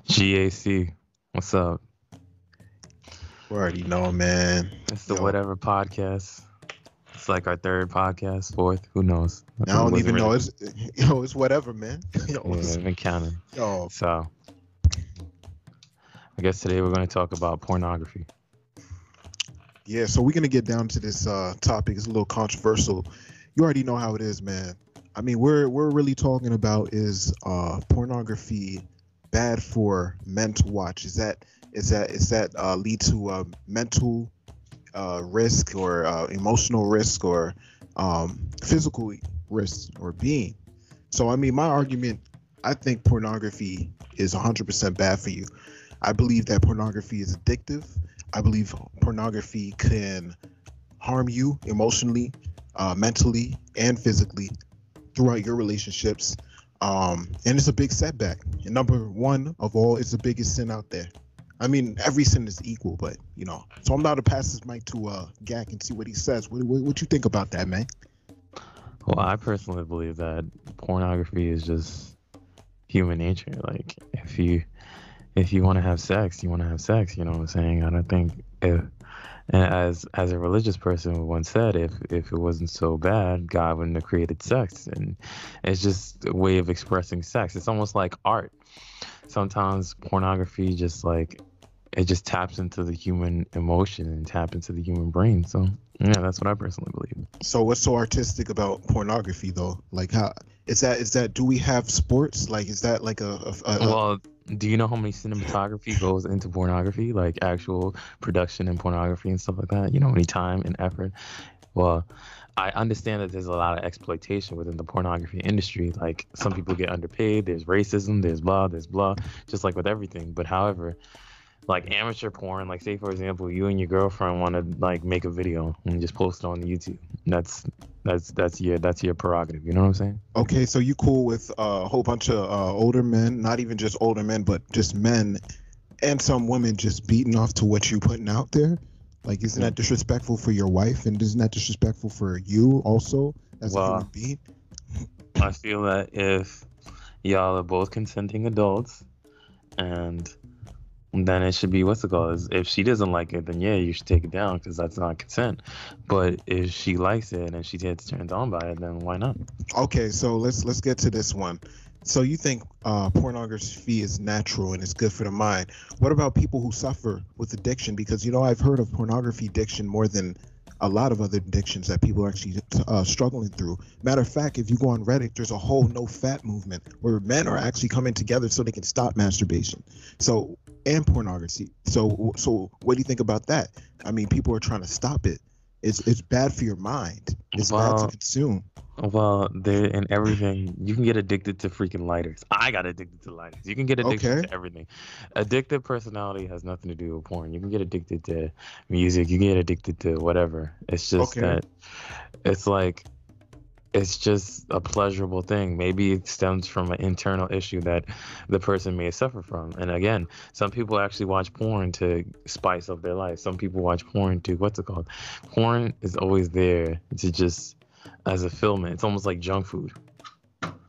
GAC, what's up? You already know, man. It's the Yo, Whatever Podcast. It's like our third podcast, fourth, who knows? I It don't wasn't even really, know. It's whatever, man. yeah, I've been counting. Yo, So, I guess today we're going to talk about pornography. yeah. So we're gonna get down to this topic. It's a little controversial. You already know how it is, man. I mean, we're really talking about is pornography bad for men to watch? Is that lead to mental risk or emotional risk or physical risk or being? So I mean, my argument, I think pornography is 100% bad for you. I believe that pornography is addictive. I believe pornography can harm you emotionally, mentally, and physically throughout your relationships. And it's a big setback. And number one of all, it's the biggest sin out there. I mean, every sin is equal, but you know. So I'm about to pass this mic to Gak and see what he says. What you think about that, man? Well, I personally believe that pornography is just human nature. Like, if you want to have sex, you want to have sex. You know what I'm saying? I don't think if and as a religious person once said, if it wasn't so bad, God wouldn't have created sex. And it's just a way of expressing sex. It's almost like art. Sometimes pornography just like it just taps into the human emotion and tap into the human brain. So yeah, that's what I personally believe. So what's so artistic about pornography though? Like how is that do we have sports? Like is that like a Well, do you know how many cinematography goes into pornography, like actual production and pornography and stuff like that? You know, how many time and effort. Well, I understand that there's a lot of exploitation within the pornography industry. Like some people get underpaid, there's racism, there's blah, just like with everything. But however, like amateur porn, like say for example, you and your girlfriend want to like make a video and just post it on YouTube. That's that's your prerogative. You know what I'm saying? Okay, so you cool with a whole bunch of older men, not even just older men, but just men and some women just beating off to what you putting out there? Like, isn't that disrespectful for your wife, and isn't that disrespectful for you also as a human Well, being? I feel that if y'all are both consenting adults and then it should be what's it called? If she doesn't like it, then yeah, you should take it down because that's not consent. But if she likes it and she gets turned on by it, then why not? Okay, so let's get to this one. So you think pornography is natural and it's good for the mind? What about people who suffer with addiction? Because you know I've heard of pornography addiction more than a lot of other addictions that people are actually struggling through. Matter of fact, if you go on Reddit, there's a whole no fat movement where men are actually coming together so they can stop masturbation. So and pornography. So what do you think about that? I mean, people are trying to stop it. It's bad for your mind. It's bad to Well, consume. well, there in everything, you can get addicted to freaking lighters. I got addicted to lighters. You can get addicted Okay. to everything. Addictive personality has nothing to do with porn. You can get addicted to music. You can get addicted to whatever. It's just Okay. that it's like it's just a pleasurable thing. Maybe it stems from an internal issue that the person may suffer from. And again, some people actually watch porn to spice up their life. Some people watch porn to what's it called? Porn is always there to just as a filament. It's almost like junk food.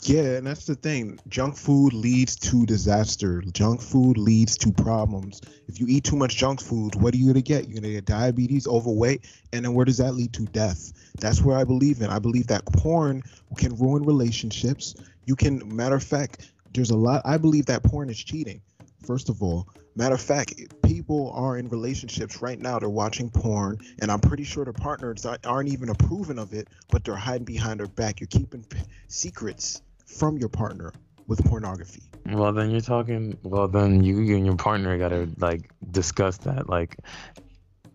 Yeah, and that's the thing. Junk food leads to disaster. Junk food leads to problems. If you eat too much junk food, what are you gonna get? You're gonna get diabetes, overweight, and then where does that lead to? Death. That's where I believe in. I believe that porn can ruin relationships. You can, matter of fact, there's a lot. I believe that porn is cheating. First of all, matter of fact, people are in relationships right now. They're watching porn, and I'm pretty sure their partners aren't even approving of it, but they're hiding behind their back. You're keeping secrets from your partner with pornography. Well, then you're talking. Well, then you and your partner gotta like discuss that. Like,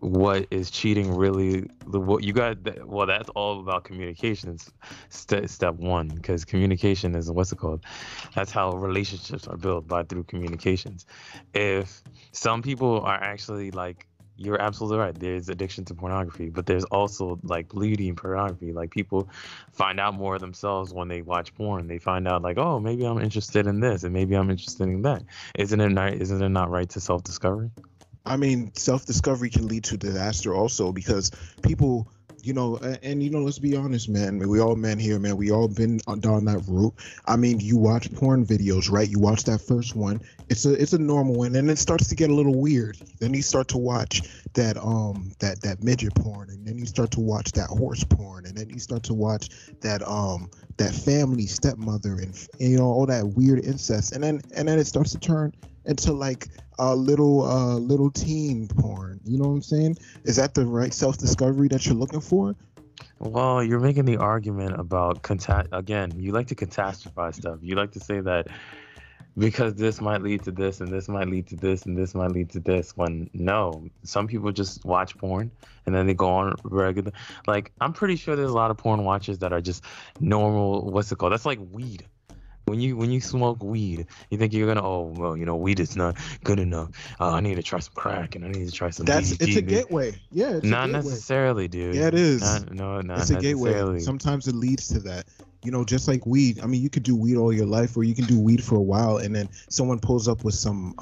what is cheating really? What you got? Well, that's all about communications. Step one, because communication is what's it called? That's how relationships are built by through communications. If some people are actually like. You're absolutely right. There's addiction to pornography, but there's also like bleeding pornography. Like people find out more of themselves when they watch porn. They find out like, oh, maybe I'm interested in this, and maybe I'm interested in that. Isn't it not right to self-discovery? I mean, self-discovery can lead to disaster also because people Let's be honest, man. We all men here, man. We all been down that route. I mean, you watch porn videos, right? You watch that first one. It's a normal one, and it starts to get a little weird. Then you start to watch that midget porn, and then you start to watch that horse porn, and then you start to watch that family stepmother, and all that weird incest, and then it starts to turn into like a little teen porn. You know what I'm saying? Is that the right self-discovery that you're looking for? Well, you're making the argument about again, you like to catastrophize stuff. You like to say that because this might lead to this, and this might lead to this, and this might lead to this, when no, some people just watch porn and then they go on regular. Like, I'm pretty sure there's a lot of porn watchers that are just normal, what's it called? That's like weed. When you smoke weed, you think you're gonna, oh well, weed is not good enough. I need to try some crack, and I need to try some. It's a gateway. Yeah, it's not a gateway. Necessarily, dude. Yeah, it is. Not it's a gateway. Sometimes it leads to that. Just like weed. I mean, you could do weed all your life, or you can do weed for a while, and then someone pulls up with some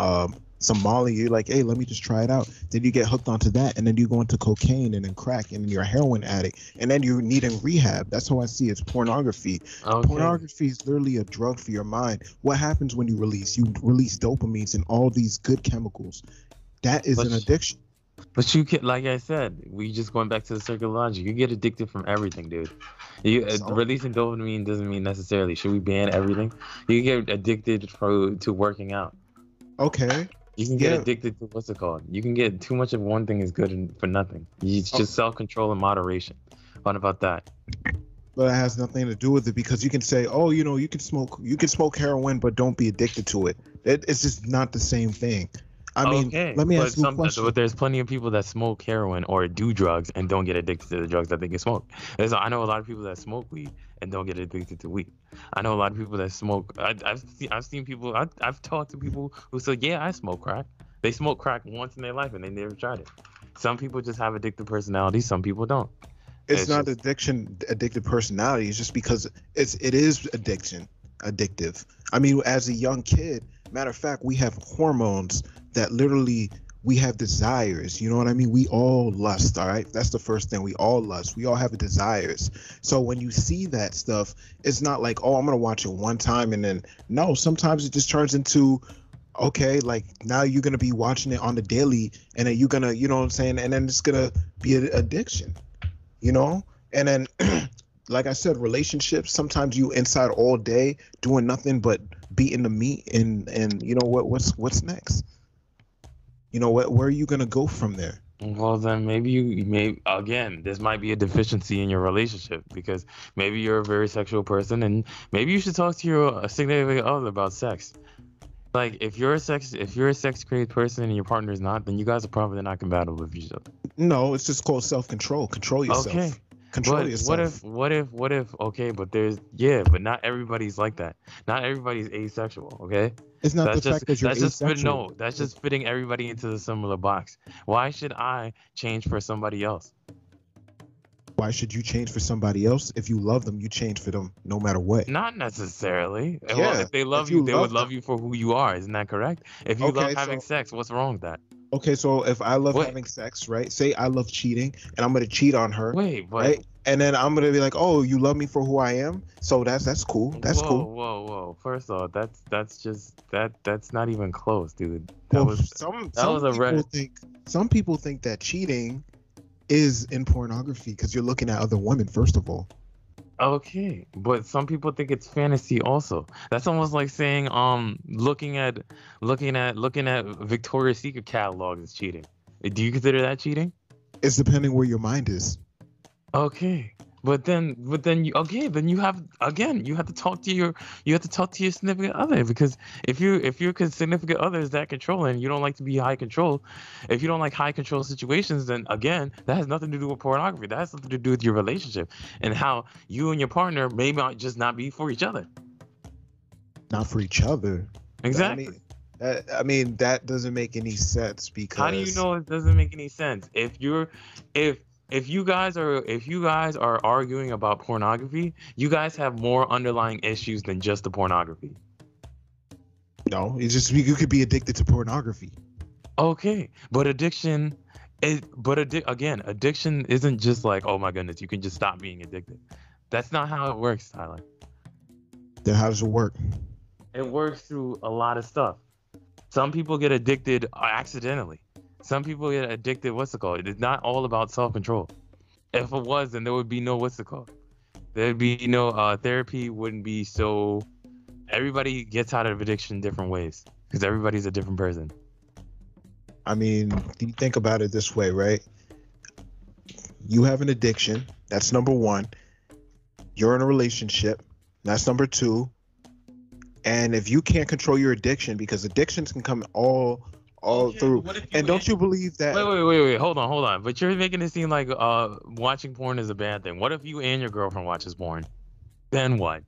Molly. You're like, hey, let me just try it out. Then you get hooked onto that, and then you go into cocaine and then crack, and then you're a heroin addict, and then you're needing rehab. That's how I see it. It's pornography. Okay. Pornography is literally a drug for your mind. What happens when you release? You release dopamines and all these good chemicals. That is an addiction. But you can, like I said, we just going back to the circular logic. You get addicted from everything, dude. Releasing dopamine doesn't mean necessarily. Should we ban everything? You get addicted to working out. Okay. You can get addicted to what's it called? You can get too much of one thing is good for nothing. It's just self-control and moderation. What about that? But it has nothing to do with it, because you can say, oh, you can smoke heroin, but don't be addicted to it. It's just not the same thing. I mean, let me ask you a question. But there's plenty of people that smoke heroin or do drugs and don't get addicted to the drugs that they can smoke. I know a lot of people that smoke weed and don't get addicted to weed. I know a lot of people that smoke. I've seen people. I've talked to people who say, yeah, I smoke crack. They smoke crack once in their life and they never tried it. Some people just have addictive personalities. Some people don't. It's not addictive personality. It's just because it is addictive. I mean, as a young kid, matter of fact, we have hormones that literally, we have desires. You know what I mean? We all lust, all right? That's the first thing. We all lust. We all have desires. So when you see that stuff, it's not like, oh, I'm going to watch it one time and then, no, sometimes it just turns into, okay, like now you're going to be watching it on the daily, and then you're going to, you know what I'm saying? And then it's going to be an addiction, And then, like I said, relationships, sometimes you inside all day doing nothing but beating the meat, and what's next? Where are you gonna go from there? Well, then maybe again, this might be a deficiency in your relationship, because maybe you're a very sexual person, and maybe you should talk to your significant other about sex. Like, if you're a sex crazed person and your partner is not, then you guys are probably not compatible with each other. No, it's just called self-control. Control yourself. Okay. Control yourself. What if? Okay, but not everybody's like that. Not everybody's asexual. Okay. It's not the fact that you're asexual. That's just fitting everybody into the similar box. Why should I change for somebody else? Why should you change for somebody else? If you love them, you change for them no matter what. Not necessarily. Yeah, well, if they love you, they would love you for who you are. Isn't that correct? If you love having sex, what's wrong with that? Okay, so if I love having sex, right? Say I love cheating, and I'm gonna cheat on her. Right? And then I'm gonna be like, oh, you love me for who I am, so that's cool. That's cool. Whoa. First off, that's not even close, dude. Some people think that cheating is in pornography because you're looking at other women, first of all. Okay, but some people think it's fantasy also. That's almost like saying looking at Victoria's Secret catalog is cheating. Do you consider that cheating? It's depending where your mind is. Okay. But then you have to talk to your significant other, because if your significant other is that controlling, you don't like to be high control. If you don't like high control situations, then again, that has nothing to do with pornography. That has something to do with your relationship and how you and your partner may just not be for each other. Not for each other. Exactly. I mean, that doesn't make any sense, because how do you know it doesn't make any sense? If you guys are arguing about pornography, you guys have more underlying issues than just the pornography. No, it's just you could be addicted to pornography. Okay, but addiction Again, addiction isn't just like, oh my goodness, you can just stop being addicted. That's not how it works, Tyler. Then how does it work? It works through a lot of stuff. Some people get addicted accidentally. Some people get addicted, what's it called? It's not all about self-control. If it was, then there would be no, what's it called? There'd be no therapy, wouldn't be so. Everybody gets out of addiction different ways because everybody's a different person. I mean, you think about it this way, right? You have an addiction. That's number one. You're in a relationship. That's number two. And if you can't control your addiction, because addictions can come all through. And don't you believe that? Wait. Hold on. But you're making it seem like watching porn is a bad thing. What if you and your girlfriend watches porn? Then what?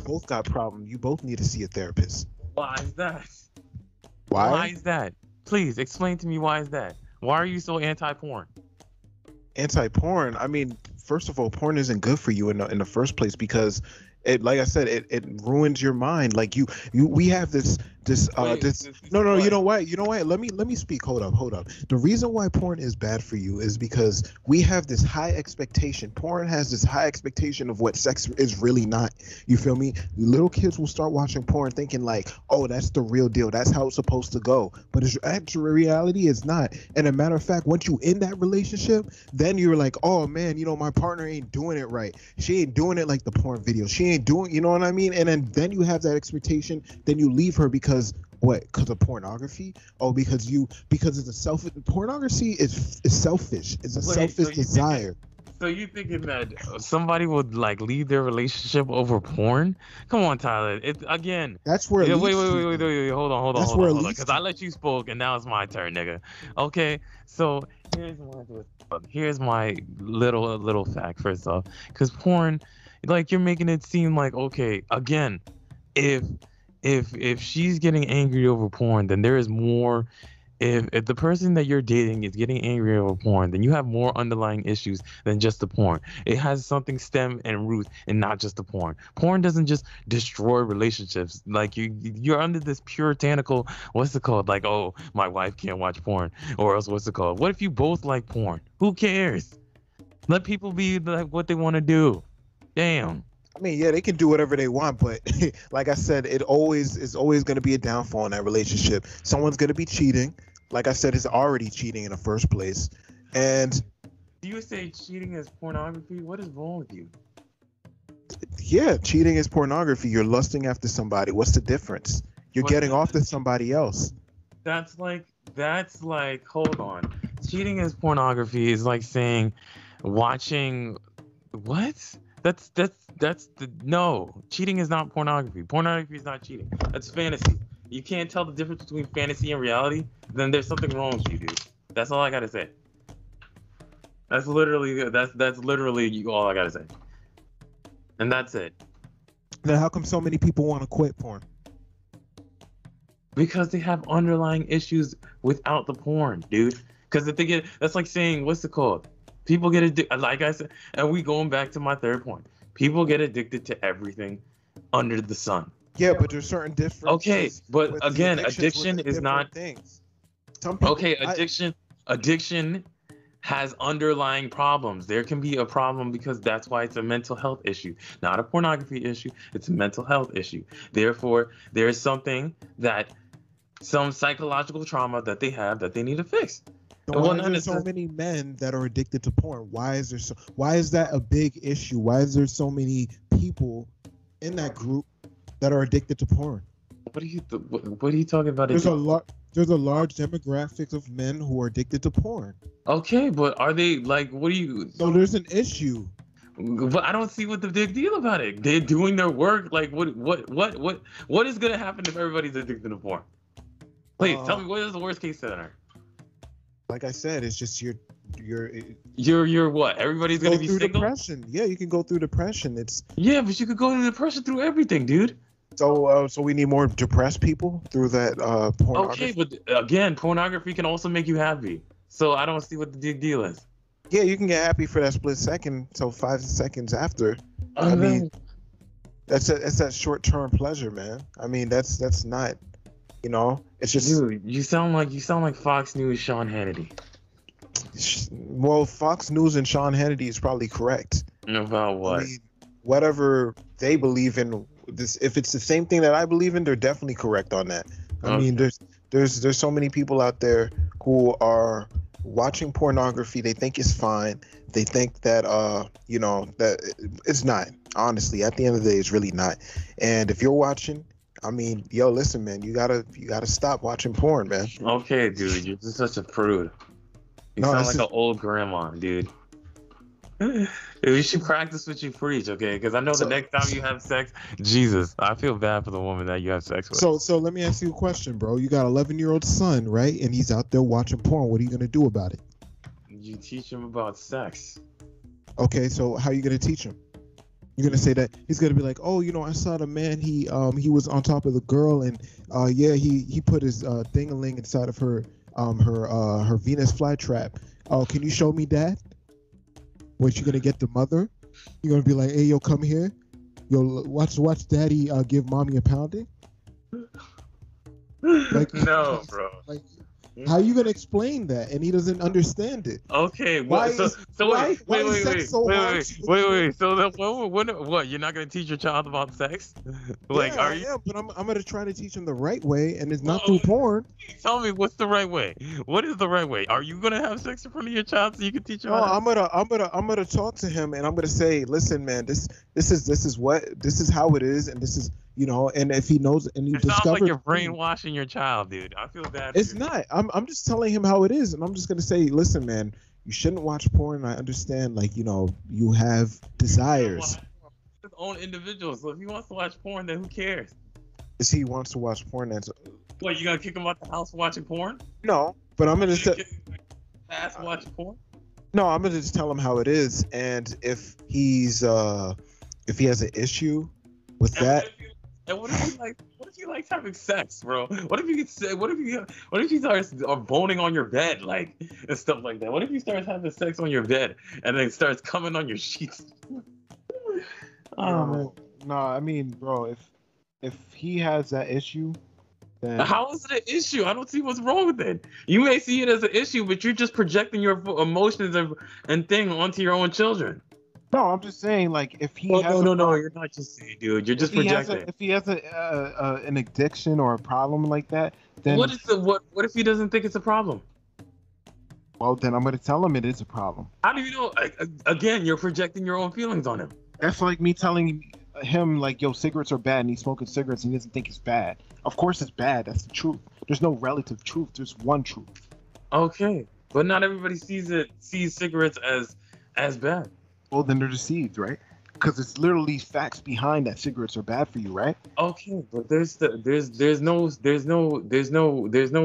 Both got problems. You both need to see a therapist. Why is that? Why? Why is that? Please explain to me why is that? Why are you so anti-porn? Anti-porn? I mean, first of all, porn isn't good for you in the first place because it, like I said, it ruins your mind. Like we have this no, you know what, let me speak. Hold up. The reason why porn is bad for you is because we have this high expectation. Porn has this high expectation of what sex is really not. You feel me? Little kids will start watching porn thinking like, oh, that's the real deal, that's how it's supposed to go, but it's actual reality is not. And a matter of fact, once you in that relationship, then you're like, oh man, my partner ain't doing it right, she ain't doing it like the porn video, she ain't doing, you know what I mean? And then you have that expectation, then you leave her because what? Because of pornography? Oh, because it's a selfish. Pornography is selfish. It's a selfish desire. So you thinking that somebody would like leave their relationship over porn? Come on, Tyler. Again. That's where. Yeah, wait. Hold on. Because I let you spoke, and now it's my turn, nigga. Okay. So here's my little fact. First off, because porn, like you're making it seem like okay. Again, if she's getting angry over porn, then there is more. If the person that you're dating is getting angry over porn, then you have more underlying issues than just the porn. It has something stem and root and not just the porn. Porn doesn't just destroy relationships. Like you're under this puritanical, what's it called? Like, oh, my wife can't watch porn, or else what's it called? What if you both like porn? Who cares? Let people be like what they want to do. Damn. I mean, yeah, they can do whatever they want, but like I said, it's always going to be a downfall in that relationship. Someone's going to be cheating. Like I said, it's already cheating in the first place. And do you say cheating is pornography? What is wrong with you? Yeah, cheating is pornography. You're lusting after somebody. What's the difference? You're getting off to somebody else. That's like, hold on. Cheating is pornography is like saying watching what? No, cheating is not pornography. Pornography is not cheating. That's fantasy. You can't tell the difference between fantasy and reality, then there's something wrong with you, dude. That's all I gotta say. That's literally all I gotta say. And that's it. Then how come so many people want to quit porn? Because they have underlying issues without the porn, dude. Because if they get, that's like saying, what's it called? People get addicted, like I said, and we going back to my third point. People get addicted to everything under the sun. Yeah, but there's certain differences. Okay, but again, addiction is not things. Some people, okay, addiction has underlying problems. There can be a problem because that's why it's a mental health issue, not a pornography issue. It's a mental health issue. Therefore, there is some psychological trauma that they have that they need to fix. So why are there so many men that are addicted to porn? Why is that a big issue? Why is there so many people in that group that are addicted to porn? What are you talking about? There's a large demographic of men who are addicted to porn. Okay, but are they like? What do you? So there's an issue. But I don't see what the big deal about it. They're doing their work. Like what is gonna happen if everybody's addicted to porn? Please tell me, what is the worst case scenario? Like I said, it's just you're what? Everybody's gonna be single. Depression. Yeah, you can go through depression. Yeah, but you could go through depression through everything, dude. So we need more depressed people through that pornography. Okay, but again, pornography can also make you happy. So I don't see what the big deal is. Yeah, you can get happy for that split second. So 5 seconds after, I mean, that's that short-term pleasure, man. I mean, that's not. It's just. Dude, you sound like Fox News Sean Hannity. Well, Fox News and Sean Hannity is probably correct. About I what? mean, whatever they believe in, this if it's the same thing that I believe in, they're definitely correct on that. I mean, Okay. there's so many people out there who are watching pornography. They think it's fine. They think that that it's not. Honestly, at the end of the day, it's really not. And if you're watching, I mean, yo, listen, man, you gotta stop watching porn, man. Okay, dude, you're just such a prude. You No, sound this like is an old grandma, dude. You should practice what you preach, okay? Because I know the so. next time you have sex, Jesus, I feel bad for the woman that you have sex with. So let me ask you a question, bro. You got an 11-year-old son, right? And he's out there watching porn. What are you gonna do about it? You teach him about sex. Okay, so how are you gonna teach him? You're gonna say that he's gonna be like, oh, I saw the man. He was on top of the girl, and yeah, he put his thing-a-ling inside of her Venus flytrap. Oh, can you show me that? What, you gonna get the mother? You're gonna be like, hey, yo, come here. Yo, watch daddy give mommy a pounding. Like, No, bro. like, how are you gonna explain that? And he doesn't understand it. Okay, Why what? So, is so why wait, is sex so hard? wait. So then, what? You're not gonna teach your child about sex? Like, Yeah, are I you? am, but I'm gonna try to teach him the right way, and it's not Oh, through porn. tell me what's the right way. What is the right way? Are you gonna have sex in front of your child so you can teach him No, how to? I'm gonna talk to him, and I'm gonna say, listen, man, this is how it is, and this is and if he knows and he It sounds like discovers, you're brainwashing your child, dude. I feel bad. it's For you. not. I'm just telling him how it is, and I'm just gonna say, listen, man, you shouldn't watch porn. I understand, like you have desires. His own individual. So if he wants to watch porn, then who cares? Is he wants to watch porn? That's What, you gonna kick him out the house for watching porn? no, but I'm gonna You say. kick him out the house watching porn? No, I'm gonna just tell him how it is, and if he has an issue with And that, what if he like? What if he likes having sex, bro? What if you could say? What if he starts boning on your bed, like and stuff like that? What if he starts having sex on your bed and then starts coming on your sheets? Oh man. no, I mean, bro, if he has that issue, then How is it an issue? I don't see what's wrong with it. You may see it as an issue, but you're just projecting your emotions and thing onto your own children. no, I'm just saying, like, if he Oh, has no, you're not just saying, dude. You're just projecting. if he has an addiction or a problem like that, then What if he doesn't think it's a problem? well, then I'm gonna tell him it is a problem. How do you know? Again, you're projecting your own feelings on him. That's like me telling him, like, yo, cigarettes are bad, and he's smoking cigarettes, and he doesn't think it's bad. Of course, it's bad. That's the truth. There's no relative truth. There's one truth. Okay, but not everybody sees cigarettes as bad. Well, then they're deceived, right? Because it's literally facts behind that cigarettes are bad for you, right? Okay, but there's no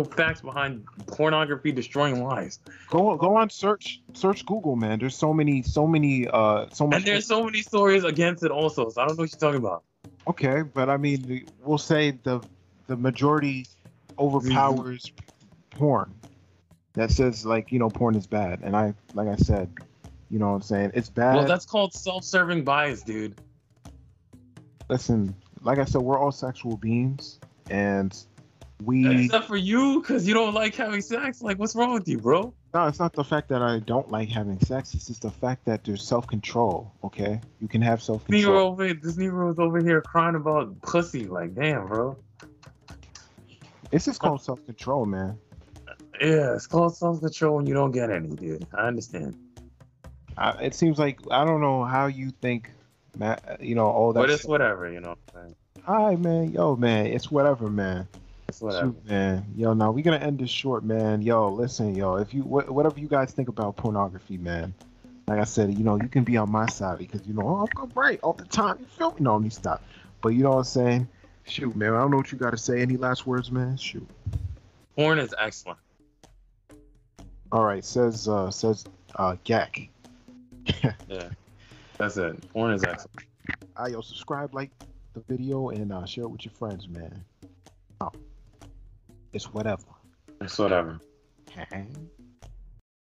facts behind pornography destroying lives. Go on, search Google, man. There's so much. And there's so many stories against it also. So I don't know what you're talking about. Okay, but I mean, we'll say the majority overpowers porn. That says, like, porn is bad, and like I said, what I'm saying, it's bad. Well, that's called self-serving bias, dude. Listen, like I said, we're all sexual beings, and we. Except for you, because you don't like having sex. Like, what's wrong with you, bro? No, it's not the fact that I don't like having sex. It's just the fact that there's self-control. Okay, you can have self-control. This Negro's over here crying about pussy. Like, damn, bro. It's just called self-control, man. Yeah, it's called self-control when you don't get any, dude. I understand. It seems like I don't know how you think, Matt. All that. But it's whatever, you know what I'm saying? All right, man. Yo, man. It's whatever, man. It's whatever. Shoot, man. Yo, now we're gonna end this short, man. Yo, listen, yo. If you whatever you guys think about pornography, man. Like I said, you can be on my side because I'm right all the time. You feel me? No, let me stop. But you know what I'm saying? Shoot, man. I don't know what you got to say. Any last words, man? Shoot. Porn is excellent. All right, says Gak. Yeah, that's it. Porn is excellent. Yo, subscribe, like the video, and share it with your friends, man. Oh, it's whatever. It's whatever. Okay.